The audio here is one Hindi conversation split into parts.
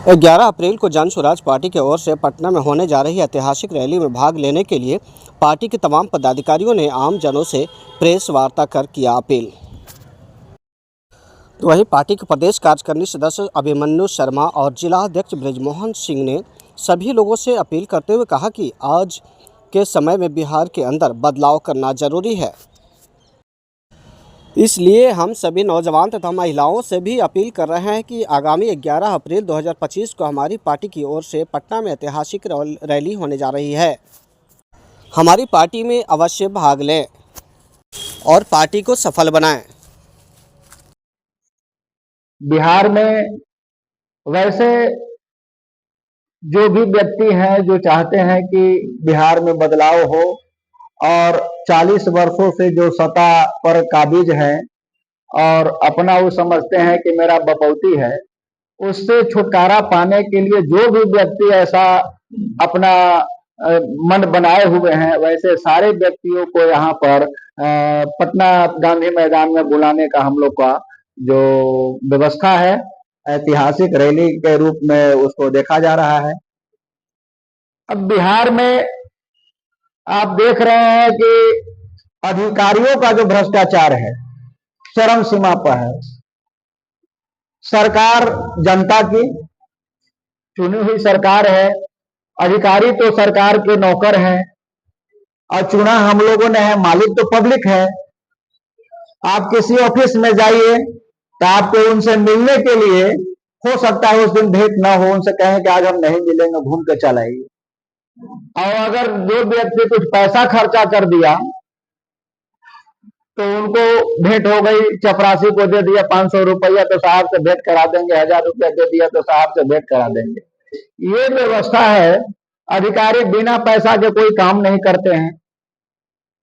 11 अप्रैल को जन स्वराज पार्टी की ओर से पटना में होने जा रही ऐतिहासिक रैली में भाग लेने के लिए पार्टी के तमाम पदाधिकारियों ने आम जनों से प्रेस वार्ता कर किया अपील। तो वहीं पार्टी के प्रदेश कार्यकारिणी सदस्य अभिमन्यु शर्मा और जिला अध्यक्ष ब्रजमोहन सिंह ने सभी लोगों से अपील करते हुए कहा कि आज के समय में बिहार के अंदर बदलाव करना जरूरी है। इसलिए हम सभी नौजवान तथा महिलाओं से भी अपील कर रहे हैं कि आगामी 11 अप्रैल 2025 को हमारी पार्टी की ओर से पटना में ऐतिहासिक रैली होने जा रही है। हमारी पार्टी में अवश्य भाग लें और पार्टी को सफल बनाएं। बिहार में वैसे जो भी व्यक्ति हैं जो चाहते हैं कि बिहार में बदलाव हो और 40 वर्षों से जो सत्ता पर काबिज है और अपना वो समझते हैं कि मेरा बपौती है, उससे छुटकारा पाने के लिए जो भी व्यक्ति ऐसा अपना मन बनाए हुए हैं, वैसे सारे व्यक्तियों को यहाँ पर पटना गांधी मैदान में बुलाने का हम लोग का जो व्यवस्था है, ऐतिहासिक रैली के रूप में उसको देखा जा रहा है। अब बिहार में आप देख रहे हैं कि अधिकारियों का जो भ्रष्टाचार है चरम सीमा पर है। सरकार जनता की चुनी हुई सरकार है, अधिकारी तो सरकार के नौकर हैं और चुना हम लोगों ने है, मालिक तो पब्लिक है। आप किसी ऑफिस में जाइए तो आपको उनसे मिलने के लिए हो सकता है उस दिन भेंट ना हो, उनसे कहें कि आज हम नहीं मिलेंगे, घूम के चल आइए। और अगर जो व्यक्ति कुछ पैसा खर्चा कर दिया तो उनको भेंट हो गई, चपरासी को दे दिया 500 रुपया तो साहब से भेंट करा देंगे, 1000 रुपया दे दिया तो साहब से भेंट करा देंगे। ये व्यवस्था है। अधिकारी बिना पैसा के कोई काम नहीं करते हैं।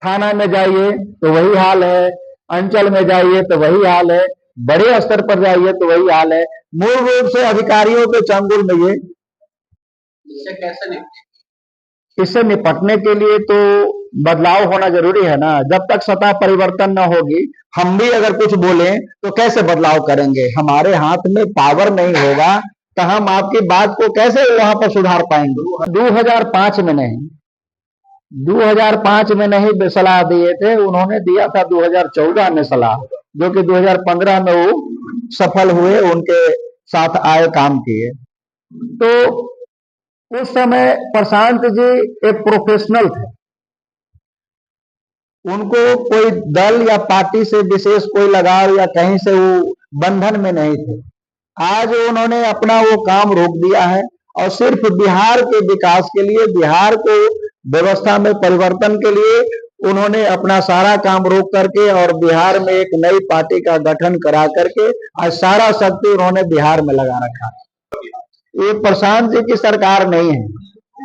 थाना में जाइए तो वही हाल है, अंचल में जाइए तो वही हाल है, बड़े स्तर पर जाइए तो वही हाल है। मूल रूप से अधिकारियों के चंगुल में ये इससे निपटने के लिए तो बदलाव होना जरूरी है ना। जब तक सत्ता परिवर्तन न होगी, हम भी अगर कुछ बोले तो कैसे बदलाव करेंगे? हमारे हाथ में पावर नहीं होगा तो हम आपकी बात को कैसे वहां पर सुधार पाएंगे? 2005 में नहीं, 2005 में नहीं सलाह दिए थे, उन्होंने दिया था 2014 में सलाह, जो कि 2015 में वो सफल हुए, उनके साथ आए, काम किए। तो उस समय प्रशांत जी एक प्रोफेशनल थे, उनको कोई दल या पार्टी से विशेष कोई लगाव या कहीं से वो बंधन में नहीं थे। आज उन्होंने अपना वो काम रोक दिया है और सिर्फ बिहार के विकास के लिए, बिहार को व्यवस्था में परिवर्तन के लिए उन्होंने अपना सारा काम रोक करके और बिहार में एक नई पार्टी का गठन करा करके आज सारा शक्ति उन्होंने बिहार में लगा रखा। ये प्रशांत जी की सरकार नहीं है।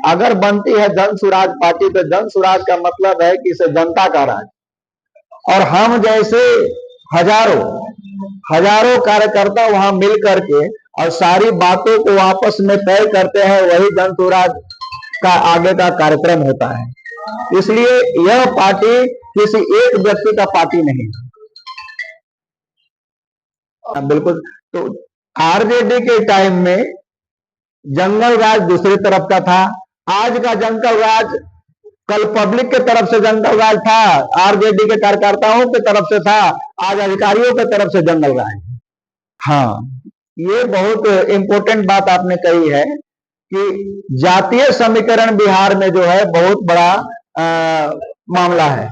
अगर बनती है जन सुराज पार्टी तो जन सुराज का मतलब है कि इसे जनता का राज, और हम जैसे हजारों कार्यकर्ता वहां मिल करके और सारी बातों को आपस में तय करते हैं, वही जन सुराज का आगे का कार्यक्रम होता है। इसलिए यह पार्टी किसी एक व्यक्ति का पार्टी नहीं है। बिल्कुल। तो आरजेडी के टाइम में जंगल राज दूसरी तरफ का था, आज का जंगल राज कल पब्लिक के तरफ से जंगल राज था, आरजेडी के कार्यकर्ताओं की तरफ से था, आज अधिकारियों की तरफ से जंगल राज। हाँ, ये बहुत इंपॉर्टेंट बात आपने कही है कि जातीय समीकरण बिहार में जो है बहुत बड़ा मामला है।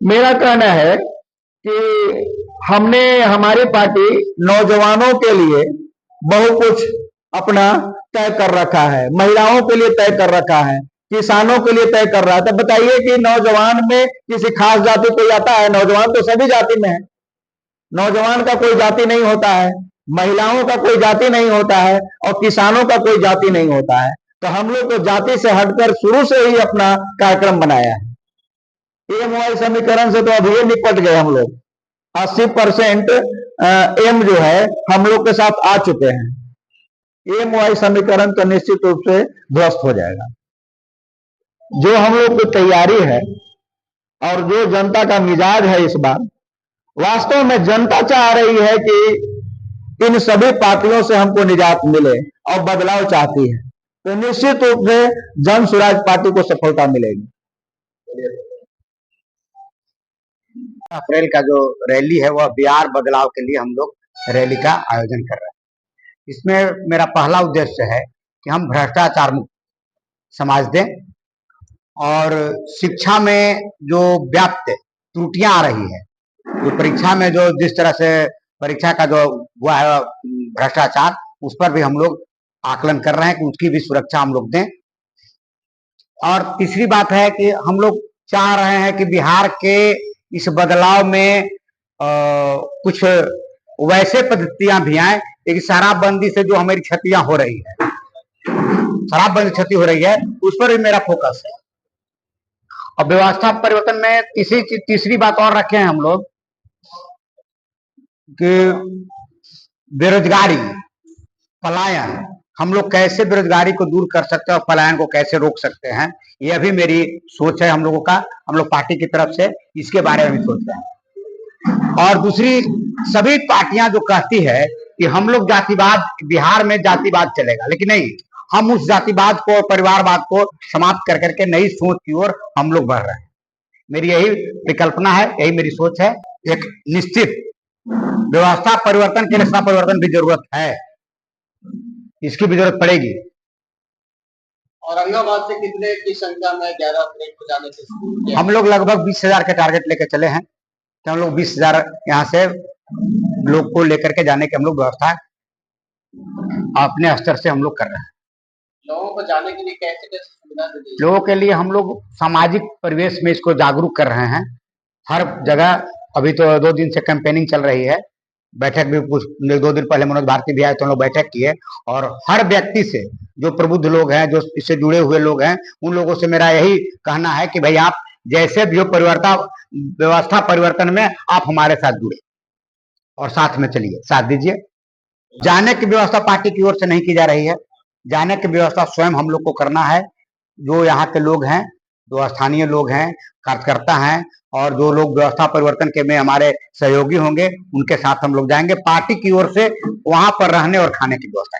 मेरा कहना है कि हमारी पार्टी नौजवानों के लिए बहुत कुछ अपना तय कर रखा है, महिलाओं के लिए तय कर रखा है, किसानों के लिए तय कर रहा है। तो बताइए कि नौजवान में किसी खास जाति कोई आता है? नौजवान तो सभी जाति में है, नौजवान का कोई जाति नहीं होता है, महिलाओं का कोई जाति नहीं होता है और किसानों का कोई जाति नहीं होता है। तो हम लोग तो जाति से हटकर शुरू से ही अपना कार्यक्रम बनाया है। एमवाई समीकरण से तो अभी निपट गए हम लोग, 80% एम जो है हम लोग के साथ आ चुके हैं। एमवाई समीकरण तो निश्चित रूप से ध्वस्त हो जाएगा। जो हम लोग की तैयारी है और जो जनता का मिजाज है इस बार, वास्तव में जनता चाह रही है कि इन सभी पार्टियों से हमको निजात मिले और बदलाव चाहती है, तो निश्चित रूप से जन स्वराज पार्टी को सफलता मिलेगी। अप्रैल का जो रैली है वह बिहार बदलाव के लिए हम लोग रैली का आयोजन कर रहे हैं। इसमें मेरा पहला उद्देश्य है कि हम भ्रष्टाचार मुक्त समाज दें और शिक्षा में जो व्याप्त त्रुटियां आ रही है, जो परीक्षा में जो जिस तरह से परीक्षा का जो हुआ है भ्रष्टाचार, उस पर भी हम लोग आकलन कर रहे हैं कि उसकी भी सुरक्षा हम लोग दें। और तीसरी बात है कि हम लोग चाह रहे हैं कि बिहार के इस बदलाव में कुछ वैसे पद्धतियां भी आए कि शराबबंदी से जो हमारी क्षतियां हो रही है, शराबबंदी क्षति हो रही है, उस पर भी मेरा फोकस है। और व्यवस्था परिवर्तन में तीसरी बात और रखे हैं हम लोग कि बेरोजगारी, पलायन, हम लोग कैसे बेरोजगारी को दूर कर सकते हैं और पलायन को कैसे रोक सकते हैं, यह भी मेरी सोच है हम लोगों का। हम लोग पार्टी की तरफ से इसके बारे में भी सोच रहे हैं। और दूसरी, सभी पार्टियां जो कहती है कि हम लोग जातिवाद, बिहार में जातिवाद चलेगा, लेकिन नहीं, हम उस जातिवाद को, परिवारवाद को समाप्त कर करके नई सोच की ओर हम लोग बढ़ रहे हैं। मेरी यही परिकल्पना है, यही मेरी सोच है। एक निश्चित व्यवस्था परिवर्तन के लिए परिवर्तन भी जरूरत है, इसकी भी जरूरत पड़ेगी। औरंगाबाद से कितने की संख्या में 11 अप्रैल को जाने से हम लोग लगभग 20,000 के टारगेट लेकर चले हैं, तो हम लोग 20,000 यहाँ से लोग को लेकर के जाने की हम लोग व्यवस्था अपने स्तर से हम लोग कर रहे हैं। लोगों को जाने के लिए कैसे कैसे सुविधा दे दी? लोगों के लिए हम लोग सामाजिक परिवेश में इसको जागरूक कर रहे हैं। हर जगह अभी तो 2 दिन से कैंपेनिंग चल रही है, बैठक भी कुछ 2 दिन पहले मनोज भारती भी आए तो हम लोग बैठक किए, और हर व्यक्ति से, जो प्रबुद्ध लोग हैं, जो इससे जुड़े हुए लोग हैं, उन लोगों से मेरा यही कहना है कि भाई आप जैसे भी हो व्यवस्था परिवर्तन में आप हमारे साथ जुड़े और साथ में चलिए, साथ दीजिए। जाने की व्यवस्था पार्टी की ओर से नहीं की जा रही है, जाने की व्यवस्था स्वयं हम लोग को करना है। जो यहाँ के लोग हैं, जो स्थानीय लोग हैं, कार्यकर्ता हैं, और जो लोग व्यवस्था परिवर्तन के में हमारे सहयोगी होंगे, उनके साथ हम लोग जाएंगे। पार्टी की ओर से वहां पर रहने और खाने की व्यवस्था।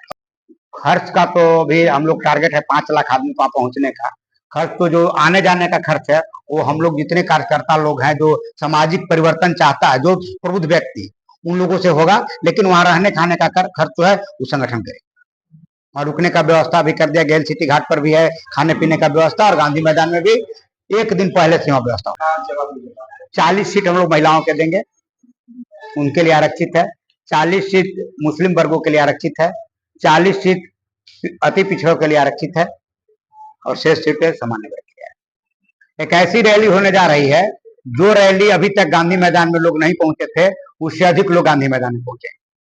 खर्च का तो भी हम लोग टारगेट है 5 लाख आदमी को पहुंचने का। खर्च तो जो आने जाने का खर्च है, वो हम लोग जितने कार्यकर्ता लोग हैं, जो सामाजिक परिवर्तन चाहता है, जो प्रबुद्ध व्यक्ति, उन लोगों से होगा। लेकिन वहां रहने खाने का खर्च जो है वो संगठन करेगा। और रुकने का व्यवस्था भी कर दिया, गेल सिटी घाट पर भी है खाने पीने का व्यवस्था, और गांधी मैदान में भी 1 दिन पहले से व्यवस्था। 40 सीट हम लोग महिलाओं के देंगे, उनके लिए आरक्षित है। 40 सीट मुस्लिम वर्गों के लिए आरक्षित है। 40 सीट अति पिछड़ों के लिए आरक्षित है, और शेष सीटें सामान्य वर्ग के लिए। एक ऐसी रैली होने जा रही है, जो रैली अभी तक गांधी मैदान में लोग नहीं पहुंचे थे, उससे अधिक लोग गांधी मैदान में पहुंचे।